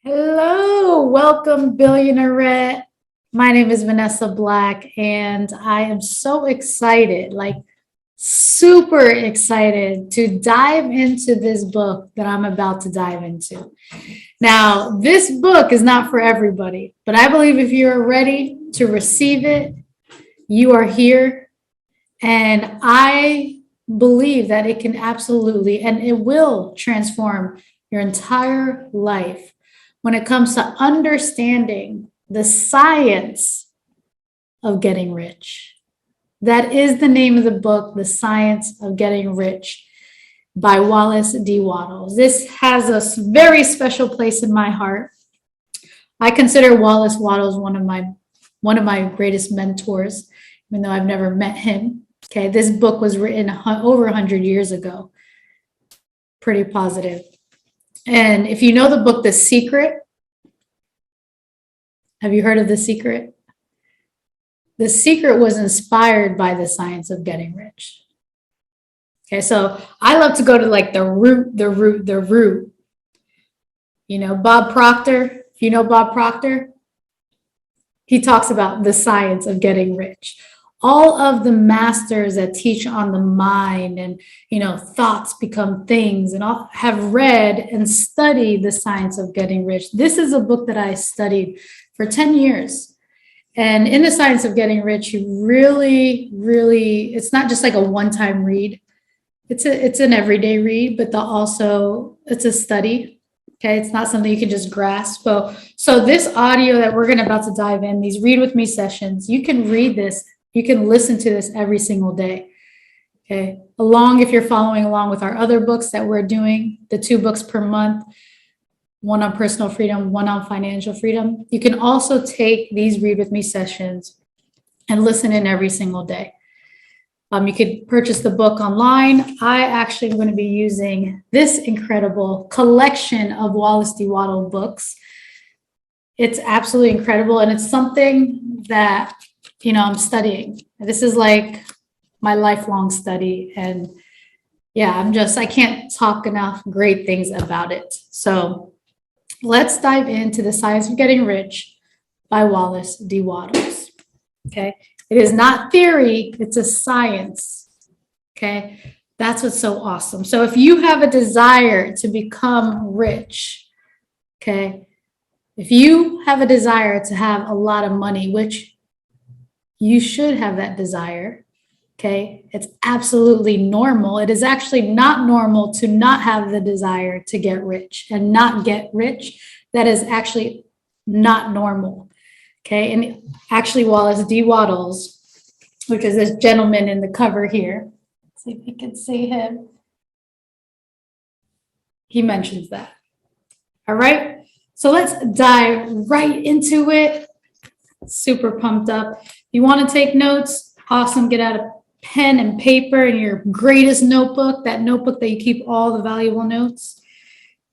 Hello, welcome, Billionaire. My name is Vanessa Black, and I am so excited, like super excited to dive into this book that I'm about to dive into. Now, this book is not for everybody, but I believe if you're ready to receive it, you are here. And I believe that it can absolutely and it will transform your entire life when it comes to understanding the science of getting rich. That is the name of the book, The Science of Getting Rich by Wallace D. Wattles. This has a very special place in my heart. I consider Wallace Wattles one of my greatest mentors, even though I've never met him. Okay, this book was written over 100 years ago. Pretty positive. And if you know the book, The Secret, have you heard of The Secret? The Secret was inspired by the science of getting rich. Okay, so I love to go to like the root. You know, Bob Proctor, if you know Bob Proctor, he talks about the science of getting rich. All of the masters that teach on the mind and, thoughts become things and all have read and studied the science of getting rich. This is a book that I studied for 10 years. And in the science of getting rich, you really, it's not just like a one-time read. It's an everyday read, but it's a study. Okay, it's not something you can just grasp. So this audio that we're about to dive in, these read with me sessions, you can read this. You can listen to this every single day. Okay, if you're following along with our other books that we're doing, the 2 books per month, one on personal freedom, one on financial freedom. You can also take these read with me sessions and listen in every single day. You could purchase the book online. I actually am going to be using this incredible collection of Wallace D. Wattles books. It's absolutely incredible. And it's something that, I'm studying. This is like my lifelong study. And yeah, I can't talk enough great things about it. So let's dive into The Science of Getting Rich by Wallace D. Wattles. Okay. It is not theory, it's a science. Okay. That's what's so awesome. So if you have a desire to become rich, okay, if you have a desire to have a lot of money, which you should have that desire, okay, it's absolutely normal. It is actually not normal to not have the desire to get rich and not get rich. That is actually not normal. Okay, and actually Wallace D. Wattles, which is this gentleman in the cover here, let's see if you can see him. He mentions that. All right, so let's dive right into it. Super pumped up. If you want to take notes, awesome. Get out a pen and paper and your greatest notebook, that notebook that you keep all the valuable notes.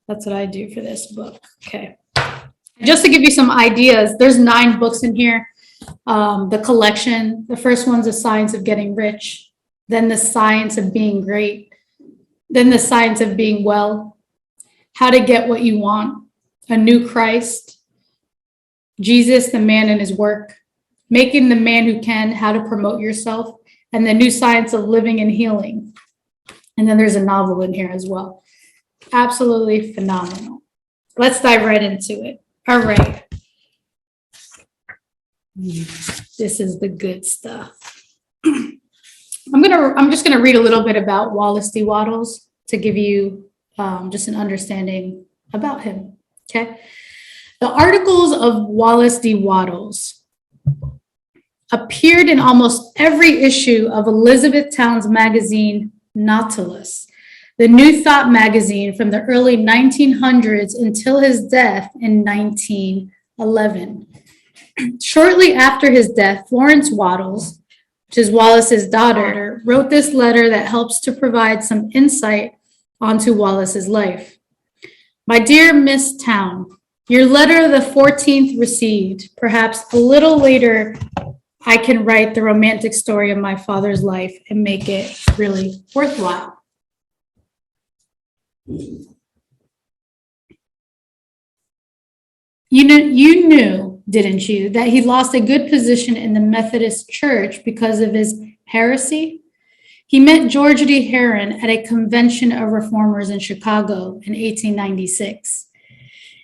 That's what I do for this book. Okay. Just to give you some ideas, there's 9 books in here. The collection, the first one's The Science of Getting Rich, then The Science of Being Great, then The Science of Being Well, How to Get What You Want, A New Christ, Jesus, the Man and His Work, Making the Man Who Can, How to Promote Yourself, and The New Science of Living and Healing. And then there's a novel in here as well. Absolutely phenomenal. Let's dive right into it. All right. This is the good stuff. I'm just gonna read a little bit about Wallace D. Wattles to give you just an understanding about him. Okay. The articles of Wallace D. Wattles appeared in almost every issue of Elizabethtown's magazine, Nautilus, the New Thought magazine from the early 1900s until his death in 1911. Shortly after his death, Florence Wattles, which is Wallace's daughter, wrote this letter that helps to provide some insight onto Wallace's life. My dear Miss Town, your letter the 14th received. Perhaps a little later, I can write the romantic story of my father's life and make it really worthwhile. You knew, didn't you, that he lost a good position in the Methodist Church because of his heresy? He met George D. Herron at a convention of reformers in Chicago in 1896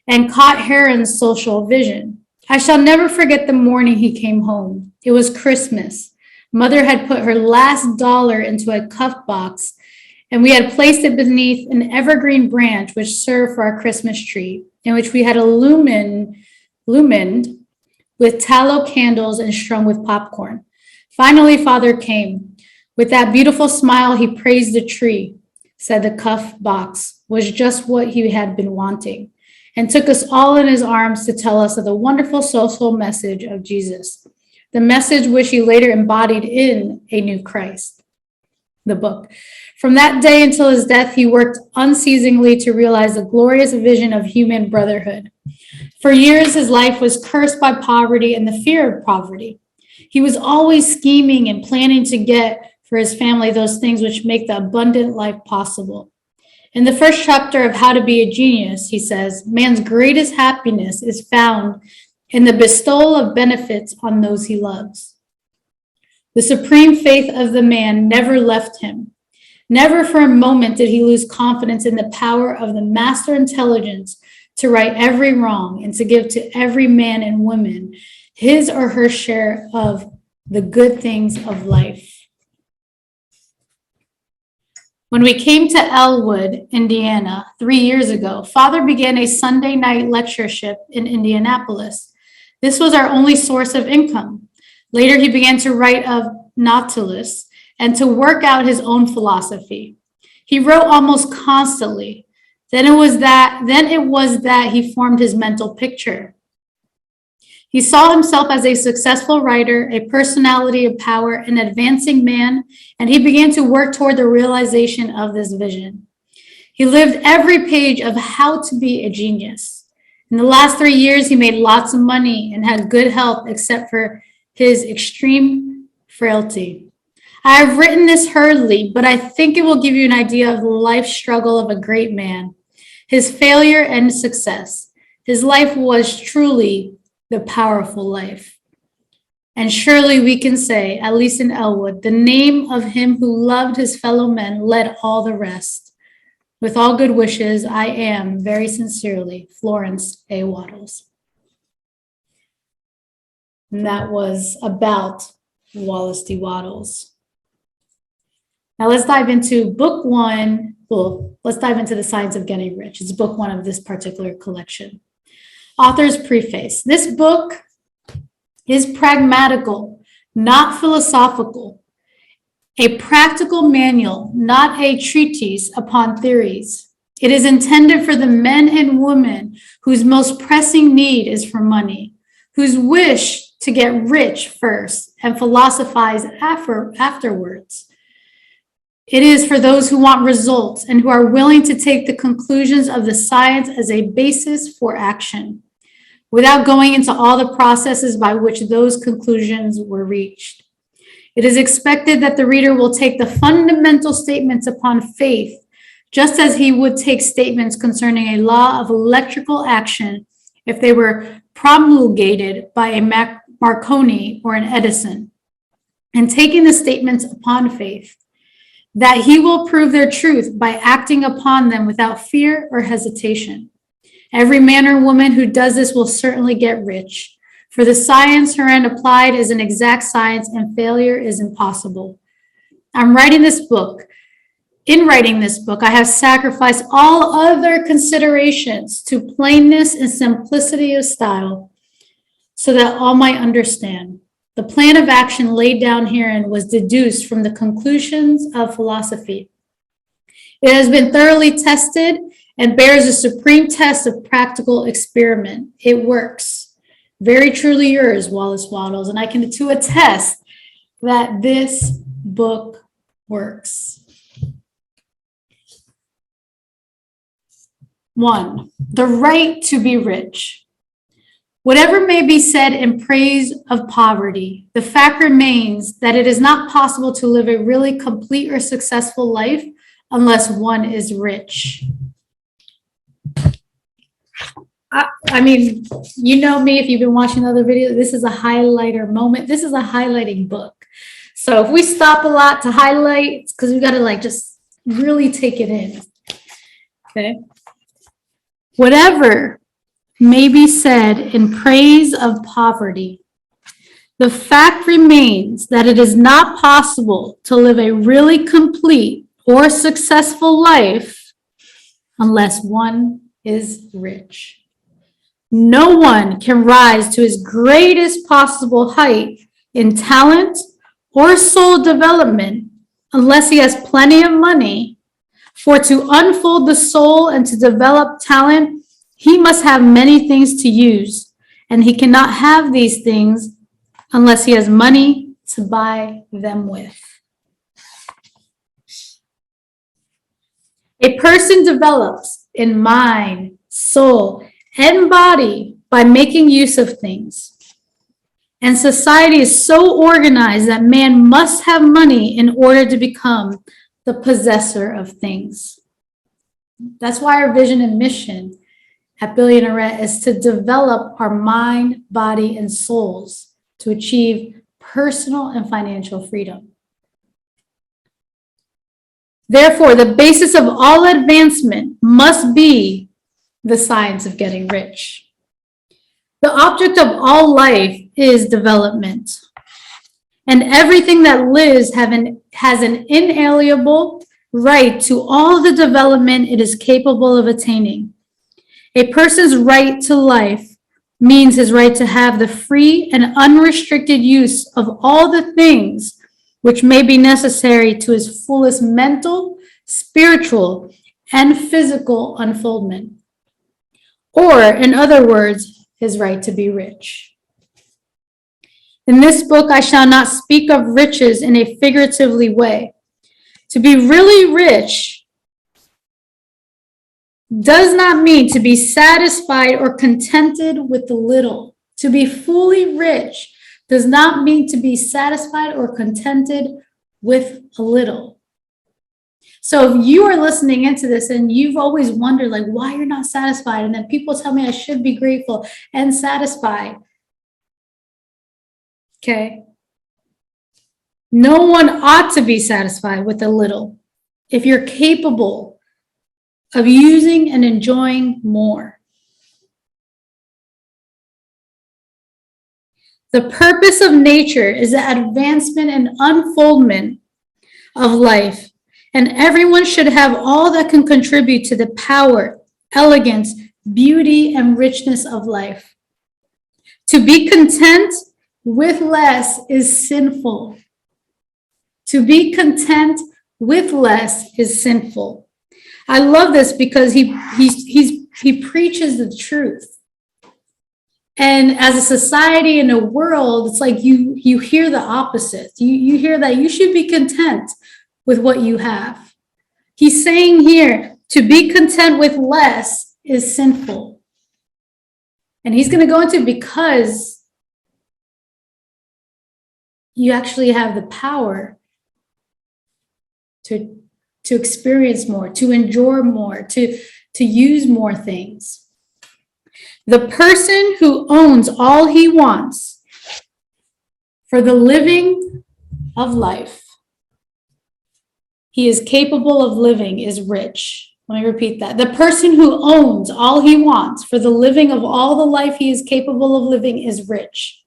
and caught Herron's social vision. I shall never forget the morning he came home. It was Christmas. Mother had put her last dollar into a cuff box, and we had placed it beneath an evergreen branch which served for our Christmas tree, in which we had illumined with tallow candles and strung with popcorn. Finally, Father came. With that beautiful smile, he praised the tree, said the cuff box was just what he had been wanting, and took us all in his arms to tell us of the wonderful social message of Jesus, the message which he later embodied in A New Christ, the book. From that day until his death, he worked unceasingly to realize the glorious vision of human brotherhood. For years, his life was cursed by poverty and the fear of poverty. He was always scheming and planning to get for his family those things which make the abundant life possible. In the first chapter of How to Be a Genius, he says, man's greatest happiness is found in the bestowal of benefits on those he loves. The supreme faith of the man never left him. Never for a moment did he lose confidence in the power of the master intelligence to right every wrong and to give to every man and woman his or her share of the good things of life. When we came to Elwood, Indiana, 3 years ago, Father began a Sunday night lectureship in Indianapolis. This was our only source of income. Later, he began to write of Nautilus and to work out his own philosophy. He wrote almost constantly. Then it was that he formed his mental picture. He saw himself as a successful writer, a personality of power, an advancing man, and he began to work toward the realization of this vision. He lived every page of How to Be a Genius. In the last 3 years, he made lots of money and had good health, except for his extreme frailty. I have written this hurriedly, but I think it will give you an idea of the life struggle of a great man, his failure and success. His life was truly the powerful life. And surely we can say, at least in Elwood, the name of him who loved his fellow men led all the rest. With all good wishes, I am, very sincerely, Florence A. Wattles. And that was about Wallace D. Wattles. Now let's dive into book one. Well, let's dive into The Science of Getting Rich. It's book one of this particular collection. Author's preface. This book is pragmatical, not philosophical, a practical manual, not a treatise upon theories. It is intended for the men and women whose most pressing need is for money, whose wish to get rich first and philosophize afterwards. It is for those who want results and who are willing to take the conclusions of the science as a basis for action, without going into all the processes by which those conclusions were reached. It is expected that the reader will take the fundamental statements upon faith, just as he would take statements concerning a law of electrical action if they were promulgated by a Marconi or an Edison, and taking the statements upon faith, that he will prove their truth by acting upon them without fear or hesitation. Every man or woman who does this will certainly get rich, for the science herein applied is an exact science and failure is impossible. In writing this book, I have sacrificed all other considerations to plainness and simplicity of style, so that all might understand. The plan of action laid down herein was deduced from the conclusions of philosophy. It has been thoroughly tested and bears the supreme test of practical experiment. It works. Very truly yours, Wallace Wattles, and I can too attest that this book works. 1, the right to be rich. Whatever may be said in praise of poverty, the fact remains that it is not possible to live a really complete or successful life unless one is rich. I mean, you know me, if you've been watching the other video, this is a highlighter moment. This is a highlighting book. So if we stop a lot to highlight, it's because we got to like just really take it in. Okay. Whatever may be said in praise of poverty, the fact remains that it is not possible to live a really complete or successful life unless one is rich. No one can rise to his greatest possible height in talent or soul development unless he has plenty of money. For to unfold the soul and to develop talent, he must have many things to use, and he cannot have these things unless he has money to buy them with. A person develops in mind, soul, and body by making use of things. And society is so organized that man must have money in order to become the possessor of things. That's why our vision and mission at Billionaire is to develop our mind, body, and souls to achieve personal and financial freedom. Therefore, the basis of all advancement must be the science of getting rich. The object of all life is development. And everything that lives has an inalienable right to all the development it is capable of attaining. A person's right to life means his right to have the free and unrestricted use of all the things which may be necessary to his fullest mental, spiritual, and physical unfoldment. Or, in other words, his right to be rich. In this book, I shall not speak of riches in a figuratively way. To be really rich does not mean to be satisfied or contented with the little. To be fully rich does not mean to be satisfied or contented with a little. So if you are listening into this and you've always wondered like why you're not satisfied, and then people tell me I should be grateful and satisfied. Okay. No one ought to be satisfied with a little if you're capable of using and enjoying more. The purpose of nature is the advancement and unfoldment of life, and everyone should have all that can contribute to the power, elegance, beauty, and richness of life. To be content with less is sinful. To be content with less is sinful. I love this because he preaches the truth. And as a society and a world, it's like you hear the opposite. You hear that you should be content with what you have. He's saying here, to be content with less is sinful. And he's going to go into because you actually have the power to experience more, to endure more, to use more things. The person who owns all he wants for the living of life he is capable of living is rich. Let me repeat that. The person who owns all he wants for the living of all the life he is capable of living is rich.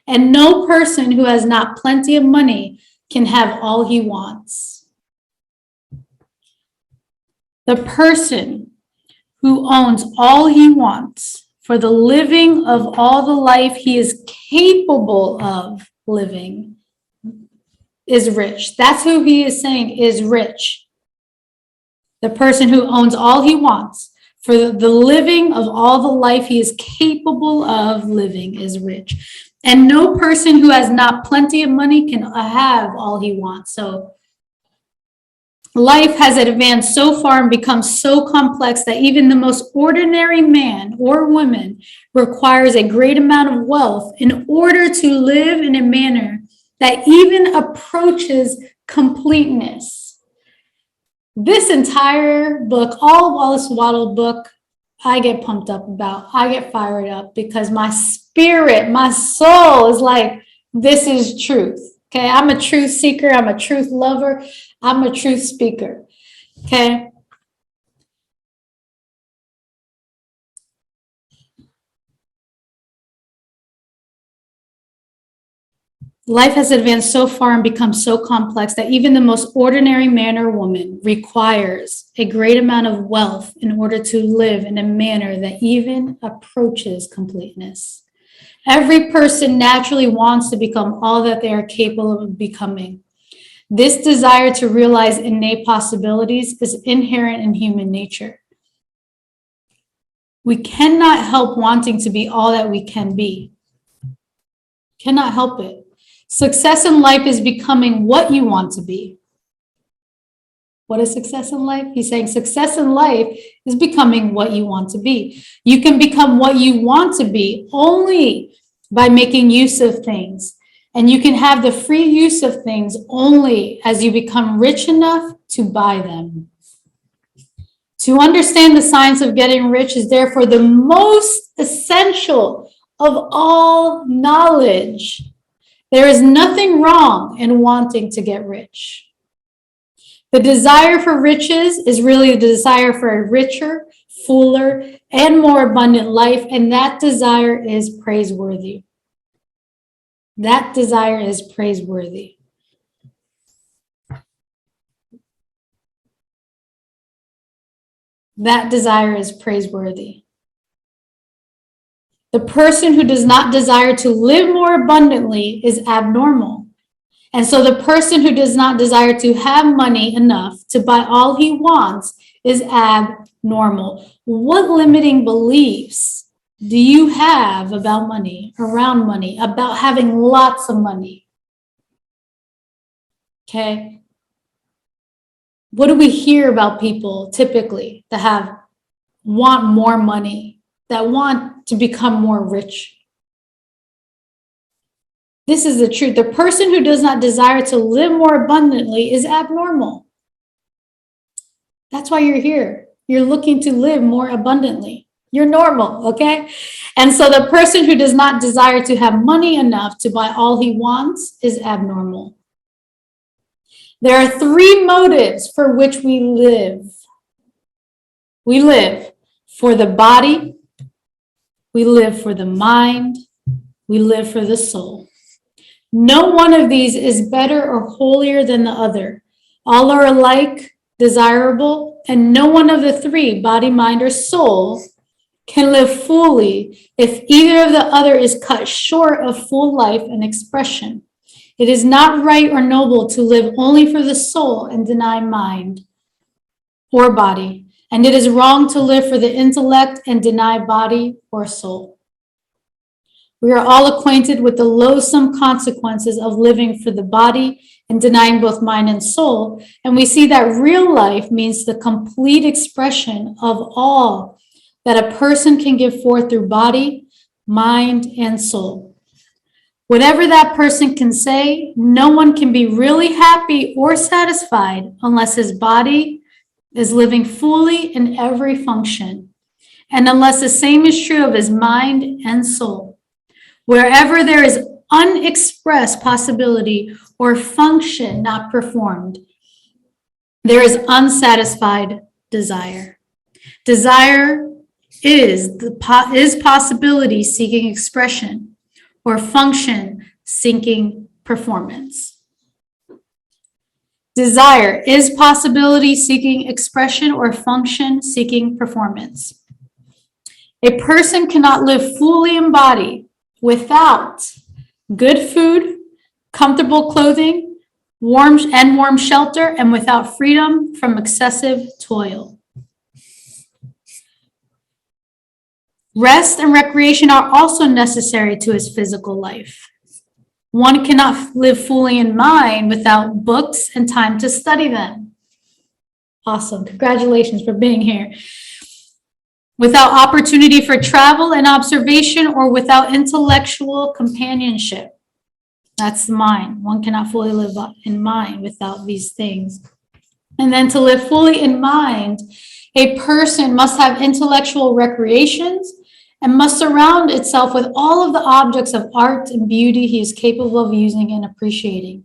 And no person who has not plenty of money can have all he wants. The person who owns all he wants for the living of all the life he is capable of living is rich. That's who he is saying is rich. The person who owns all he wants for the living of all the life he is capable of living is rich. And no person who has not plenty of money can have all he wants. So life has advanced so far and become so complex that even the most ordinary man or woman requires a great amount of wealth in order to live in a manner that even approaches completeness. This entire book, all Wallace Wattles book, I get pumped up about, I get fired up because my spirit, my soul is like, this is truth. Okay. I'm a truth seeker. I'm a truth lover. I'm a truth speaker. Okay. Life has advanced so far and become so complex that even the most ordinary man or woman requires a great amount of wealth in order to live in a manner that even approaches completeness. Every person naturally wants to become all that they are capable of becoming. This desire to realize innate possibilities is inherent in human nature. We cannot help wanting to be all that we can be. Cannot help it. Success in life is becoming what you want to be. What is success in life? He's saying success in life is becoming what you want to be. You can become what you want to be only by making use of things. And you can have the free use of things only as you become rich enough to buy them. To understand the science of getting rich is therefore the most essential of all knowledge. There is nothing wrong in wanting to get rich. The desire for riches is really the desire for a richer, fuller, and more abundant life, and that desire is praiseworthy. That desire is praiseworthy. That desire is praiseworthy. The person who does not desire to live more abundantly is abnormal. And so the person who does not desire to have money enough to buy all he wants is abnormal. What limiting beliefs do you have about money, around money, about having lots of money? Okay. What do we hear about people typically that want more money, that want to become more rich? This is the truth. The person who does not desire to live more abundantly is abnormal. That's why you're here. You're looking to live more abundantly. You're normal, okay? And so the person who does not desire to have money enough to buy all he wants is abnormal. There are three motives for which we live. We live for the body, we live for the mind, we live for the soul. No one of these is better or holier than the other. All are alike desirable, and no one of the three, body, mind, or soul, can live fully if either of the other is cut short of full life and expression. It is not right or noble to live only for the soul and deny mind or body, and it is wrong to live for the intellect and deny body or soul. We are all acquainted with the loathsome consequences of living for the body and denying both mind and soul, and we see that real life means the complete expression of all that a person can give forth through body, mind, and soul. Whatever that person can say, no one can be really happy or satisfied unless his body is living fully in every function, and unless the same is true of his mind and soul. Wherever there is unexpressed possibility or function not performed, there is unsatisfied desire. Desire is possibility seeking expression, or function seeking performance. Desire is possibility seeking expression or function seeking performance. A person cannot live fully embodied without good food, comfortable clothing, warm shelter, and without freedom from excessive toil. Rest and recreation are also necessary to his physical life. One cannot live fully in mind without books and time to study them. Awesome. Congratulations for being here. Without opportunity for travel and observation, or without intellectual companionship. That's the mind. One cannot fully live in mind without these things. And then to live fully in mind A person must have intellectual recreations and must surround itself with all of the objects of art and beauty he is capable of using and appreciating.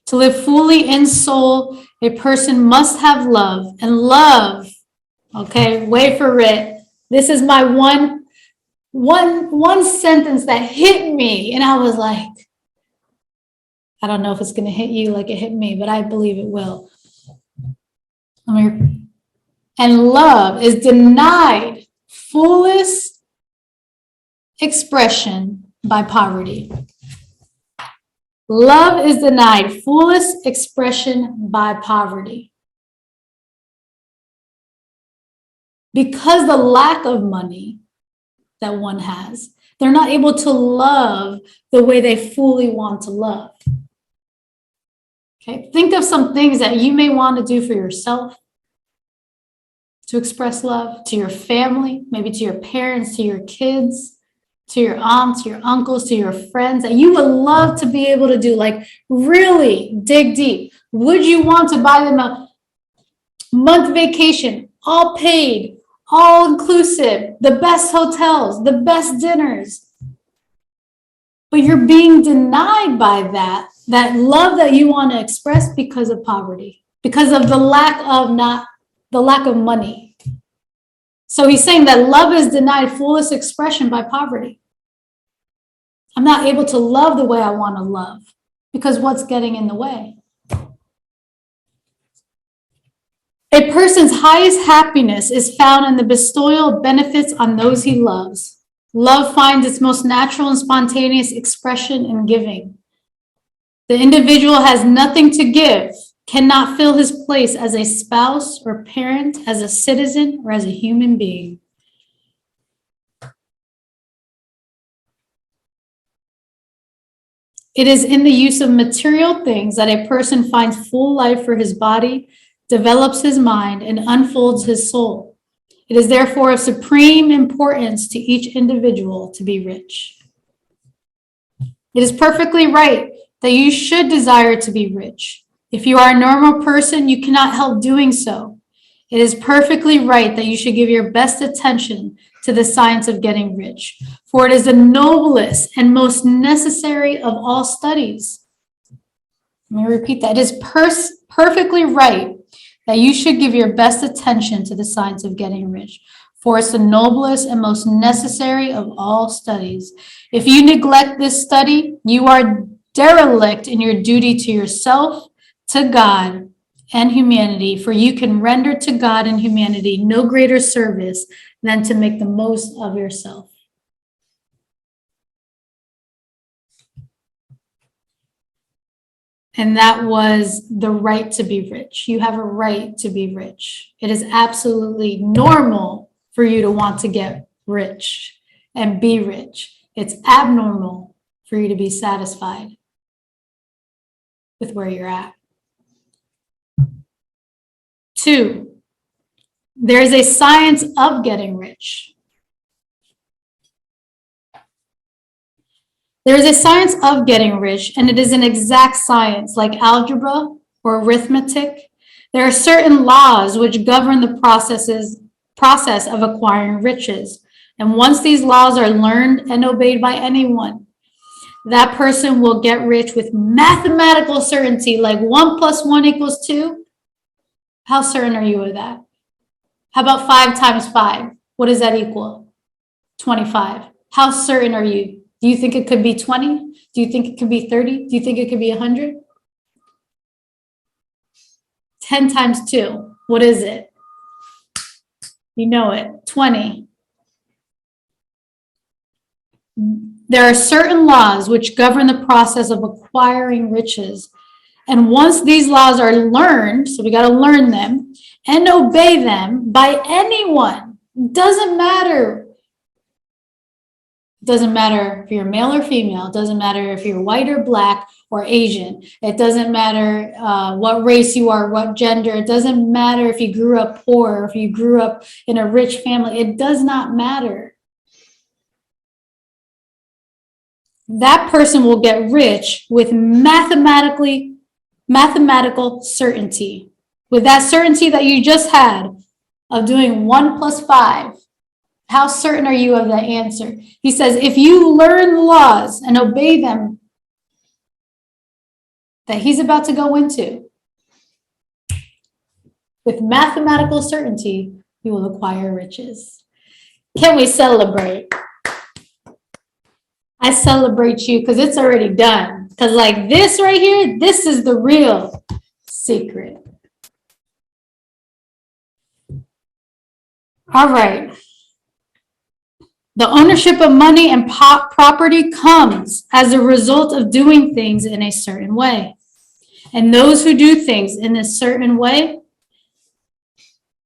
To live fully in soul, a person must have love, and love, okay, wait for it. This is my one sentence that hit me, and I was like, I don't know if it's going to hit you like it hit me, but I believe it will. And love is denied fullest expression by poverty. Love is denied fullest expression by poverty. Because the lack of money that one has, they're not able to love the way they fully want to love. Okay, think of some things that you may want to do for yourself to express love, to your family, maybe to your parents, to your kids, to your aunts, your uncles, to your friends, that you would love to be able to do, like really dig deep. Would you want to buy them a month vacation, all paid, all inclusive, the best hotels, the best dinners? But you're being denied by that love that you want to express because of poverty, because of the lack of money. So he's saying that love is denied fullest expression by poverty. I'm not able to love the way I want to love because what's getting in the way? A person's highest happiness is found in the bestowal of benefits on those he loves. Love finds its most natural and spontaneous expression in giving. The individual has nothing to give, cannot fill his place as a spouse or parent, as a citizen, or as a human being. It is in the use of material things that a person finds full life for his body, develops his mind, and unfolds his soul. It is therefore of supreme importance to each individual to be rich. It is perfectly right that you should desire to be rich. If you are a normal person, you cannot help doing so. It is perfectly right that you should give your best attention to the science of getting rich, for it is the noblest and most necessary of all studies. Let me repeat that. It is perfectly right that you should give your best attention to the science of getting rich, for it's the noblest and most necessary of all studies. If you neglect this study, you are derelict in your duty to yourself, to God, and humanity, for you can render to God and humanity no greater service than to make the most of yourself. And that was the right to be rich. You have a right to be rich. It is absolutely normal for you to want to get rich and be rich. It's abnormal for you to be satisfied with where you're at. 2, there's a science of getting rich. There is a science of getting rich, and it is an exact science like algebra or arithmetic. There are certain laws which govern the process of acquiring riches. And once these laws are learned and obeyed by anyone, that person will get rich with mathematical certainty, like 1 + 1 = 2. How certain are you of that? How about 5 times 5? What does that equal? 25. How certain are you? Do you think it could be 20? Do you think it could be 30? Do you think it could be 100? 10 times 2. What is it? You know it. 20. There are certain laws which govern the process of acquiring riches. And once these laws are learned, so we got to learn them and obey them by anyone. Doesn't matter. It doesn't matter if you're male or female. It doesn't matter if you're white or black or Asian. It doesn't matter what race you are, what gender. It doesn't matter if you grew up poor or if you grew up in a rich family. It does not matter. That person will get rich with mathematical certainty. With that certainty that you just had, of doing 1 + 5? How certain are you of that answer? He says, if you learn the laws and obey them that he's about to go into, with mathematical certainty, you will acquire riches. Can we celebrate? I celebrate you because it's already done. Because like this right here, this is the real secret. All right. The ownership of money and property comes as a result of doing things in a certain way. And those who do things in a certain way,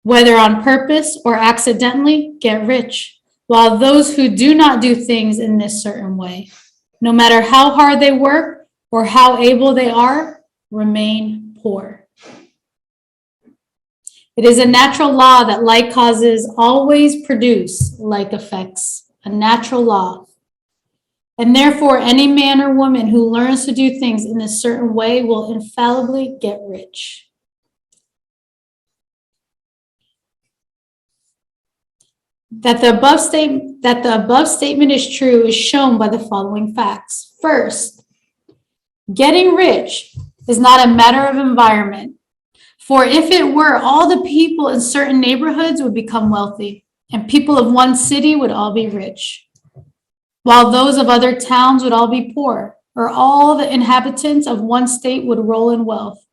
whether on purpose or accidentally, get rich, while those who do not do things in this certain way, no matter how hard they work or how able they are, remain poor. It is a natural law that like causes always produce like effects, a natural law. And therefore, any man or woman who learns to do things in a certain way will infallibly get rich. That the above statement is true is shown by the following facts. First, getting rich is not a matter of environment. For if it were, all the people in certain neighborhoods would become wealthy, and people of one city would all be rich, while those of other towns would all be poor, or all the inhabitants of one state would roll in wealth,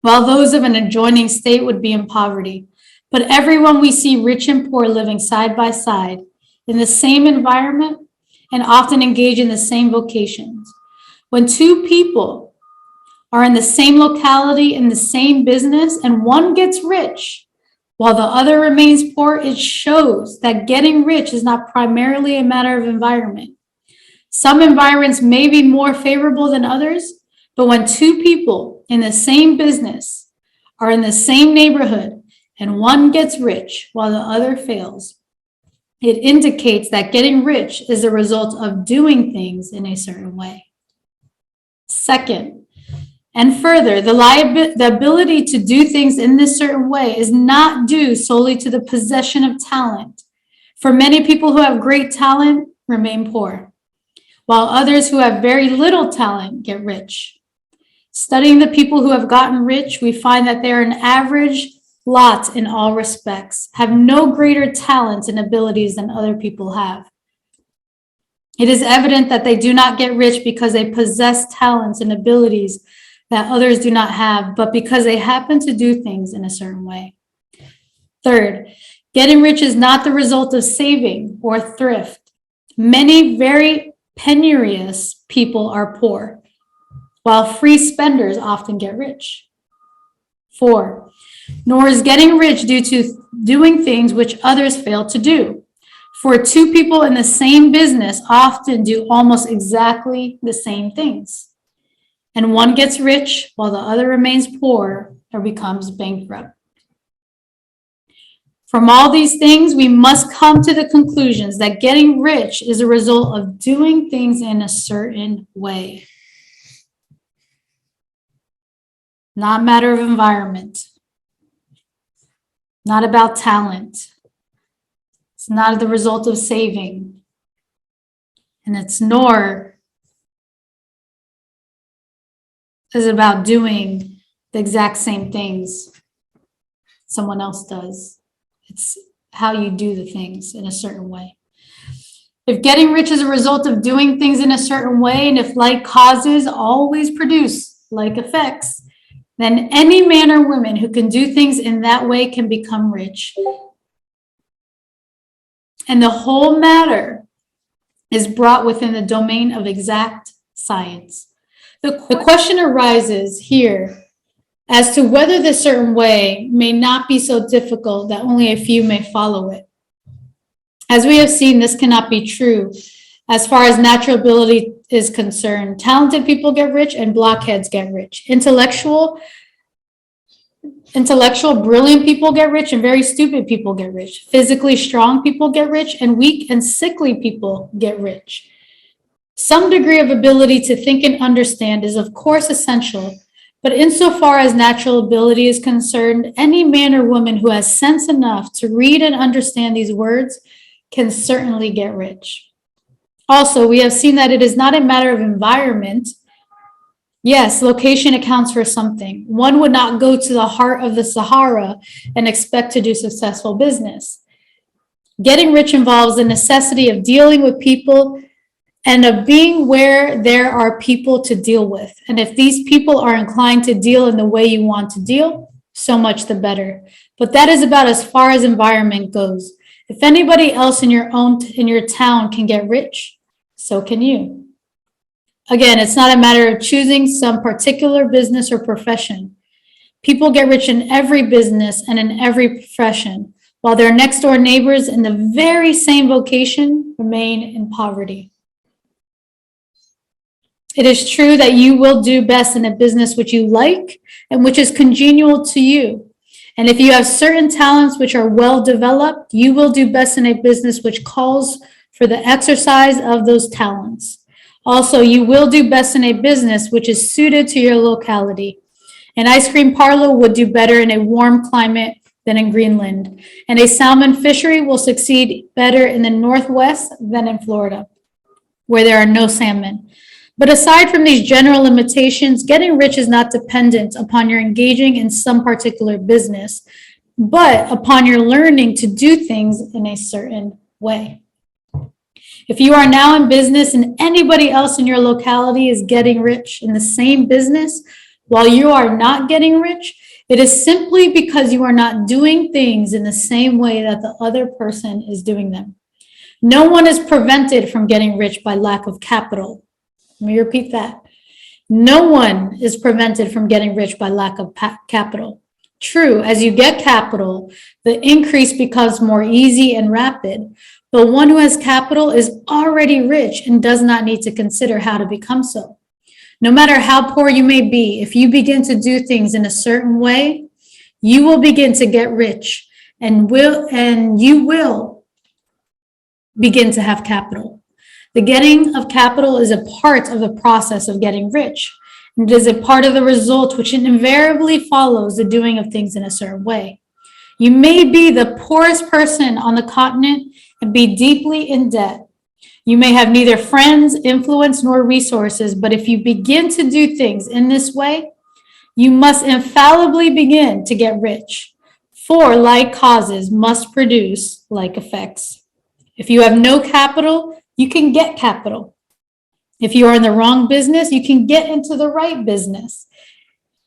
while those of an adjoining state would be in poverty. But everyone we see rich and poor living side by side in the same environment and often engage in the same vocations. When two people are in the same locality, in the same business, and one gets rich while the other remains poor, it shows that getting rich is not primarily a matter of environment. Some environments may be more favorable than others, but when two people in the same business are in the same neighborhood and one gets rich while the other fails, it indicates that getting rich is a result of doing things in a certain way. Second, and further, the ability to do things in this certain way is not due solely to the possession of talent. For many people who have great talent remain poor, while others who have very little talent get rich. Studying the people who have gotten rich, we find that they are an average lot in all respects, have no greater talents and abilities than other people have. It is evident that they do not get rich because they possess talents and abilities that others do not have, but because they happen to do things in a certain way. Third, getting rich is not the result of saving or thrift. Many very penurious people are poor, while free spenders often get rich. 4, nor is getting rich due to doing things which others fail to do. For two people in the same business often do almost exactly the same things, and one gets rich while the other remains poor or becomes bankrupt. From all these things, we must come to the conclusions that getting rich is a result of doing things in a certain way. Not a matter of environment. Not about talent. It's not the result of saving. And it's nor is it about doing the exact same things someone else does. It's how you do the things in a certain way. If getting rich is a result of doing things in a certain way, and if like causes always produce like effects, then any man or woman who can do things in that way can become rich. And the whole matter is brought within the domain of exact science. The question arises here as to whether this certain way may not be so difficult that only a few may follow it. As we have seen, this cannot be true as far as natural ability is concerned. Talented people get rich and blockheads get rich. Intellectual, brilliant people get rich and very stupid people get rich. Physically strong people get rich and weak and sickly people get rich. Some degree of ability to think and understand is of course essential, But insofar as natural ability is concerned, any man or woman who has sense enough to read and understand these words can certainly get rich. Also, we have seen that it is not a matter of environment. Yes, location accounts for something. One would not go to the heart of the Sahara and expect to do successful business. Getting rich involves the necessity of dealing with people and of being where there are people to deal with. And if these people are inclined to deal in the way you want to deal, so much the better. But that is about as far as environment goes. If anybody else in your town can get rich, so can you. Again, it's not a matter of choosing some particular business or profession. People get rich in every business and in every profession, while their next door neighbors in the very same vocation remain in poverty. It is true that you will do best in a business which you like and which is congenial to you. And if you have certain talents which are well developed, you will do best in a business which calls for the exercise of those talents. Also, you will do best in a business which is suited to your locality. An ice cream parlor would do better in a warm climate than in Greenland, and a salmon fishery will succeed better in the Northwest than in Florida, where there are no salmon. But aside from these general limitations, getting rich is not dependent upon your engaging in some particular business, but upon your learning to do things in a certain way. If you are now in business and anybody else in your locality is getting rich in the same business while you are not getting rich, it is simply because you are not doing things in the same way that the other person is doing them. No one is prevented from getting rich by lack of capital. Let me repeat that. No one is prevented from getting rich by lack of capital. True, as you get capital, the increase becomes more easy and rapid, but one who has capital is already rich and does not need to consider how to become so. No matter how poor you may be, if you begin to do things in a certain way, you will begin to get rich and you will begin to have capital. The getting of capital is a part of the process of getting rich. And it is a part of the result which invariably follows the doing of things in a certain way. You may be the poorest person on the continent and be deeply in debt. You may have neither friends, influence, nor resources, but if you begin to do things in this way, you must infallibly begin to get rich. For like causes must produce like effects. If you have no capital, you can get capital. If you are in the wrong business, you can get into the right business.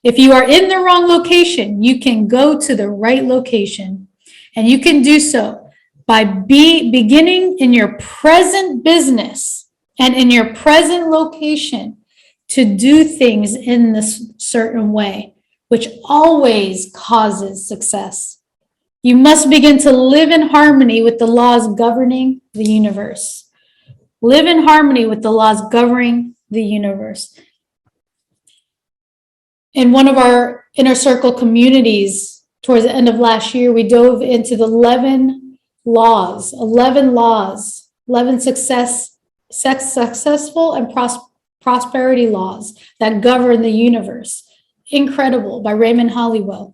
If you are in the wrong location, you can go to the right location. And you can do so by beginning in your present business and in your present location to do things in this certain way, which always causes success. You must begin to live in harmony with the laws governing the universe. Live in harmony with the laws governing the universe. In one of our inner circle communities, towards the end of last year, we dove into the 11 successful and prosperity laws that govern the universe. Incredible, by Raymond Hollywell.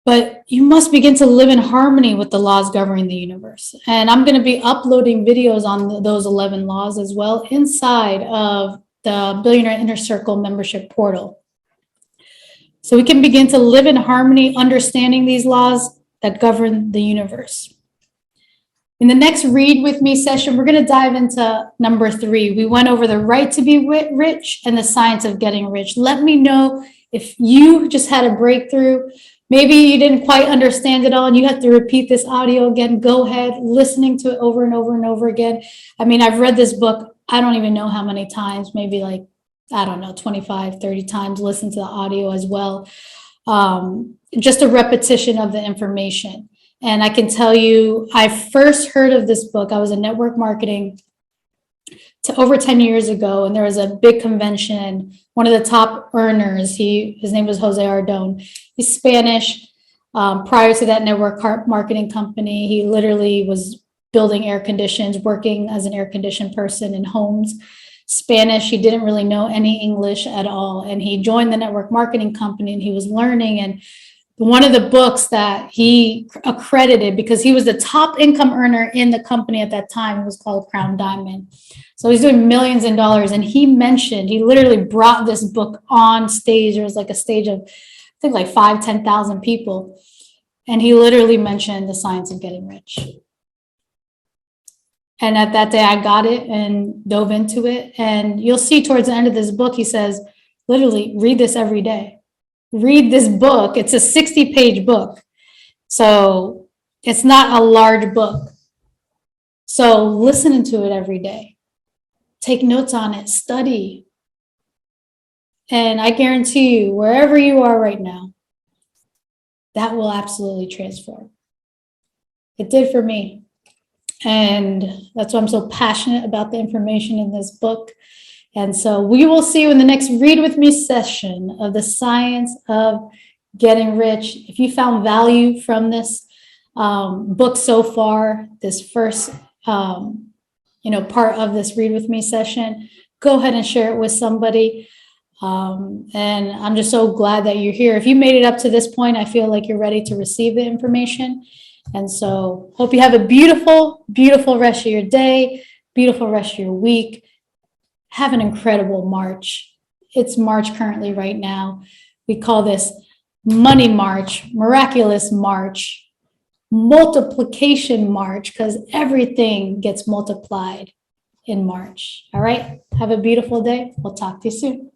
But you must begin to live in harmony with the laws governing the universe. And I'm going to be uploading videos on those 11 laws as well inside of the Billionaire Inner Circle membership portal. So we can begin to live in harmony, understanding these laws that govern the universe. In the next Read With Me session, we're going to dive into number 3. We went over the right to be rich and the science of getting rich. Let me know if you just had a breakthrough. Maybe you didn't quite understand it all and you have to repeat this audio again. Go ahead, listening to it over and over and over again. I mean, I've read this book, I don't even know how many times, maybe like, I don't know, 25, 30 times, listened to the audio as well. Just a repetition of the information. And I can tell you, I first heard of this book, I was in network marketing over 10 years ago, and there was a big convention. One of the top earners, his name was Jose Ardon. He's Spanish. Prior to that network marketing company, he literally was building air conditions, working as an air conditioned person in homes. Spanish. He didn't really know any English at all. And he joined the network marketing company and he was learning. And one of the books that he accredited, because he was the top income earner in the company at that time, it was called Crown Diamond. So he's doing millions in dollars. And he literally brought this book on stage. There was like a stage of, I think like 10,000 people. And he literally mentioned the science of getting rich. And at that day, I got it and dove into it. And you'll see towards the end of this book, he says, literally, read this every day. Read this book. It's a 60-page book. So it's not a large book. So listen to it every day. Take notes on it. Study. And I guarantee you, wherever you are right now, that will absolutely transform. It did for me. And that's why I'm so passionate about the information in this book. And so we will see you in the next Read With Me session of the Science of Getting Rich. If you found value from this book so far, this first part of this Read With Me session, go ahead and share it with somebody. And I'm just so glad that you're here. If you made it up to this point, I feel like you're ready to receive the information. And so hope you have a beautiful, beautiful rest of your day, beautiful rest of your week. Have an incredible March. It's March currently right now. We call this Money March, Miraculous March, Multiplication March, because everything gets multiplied in March. All right. Have a beautiful day. We'll talk to you soon.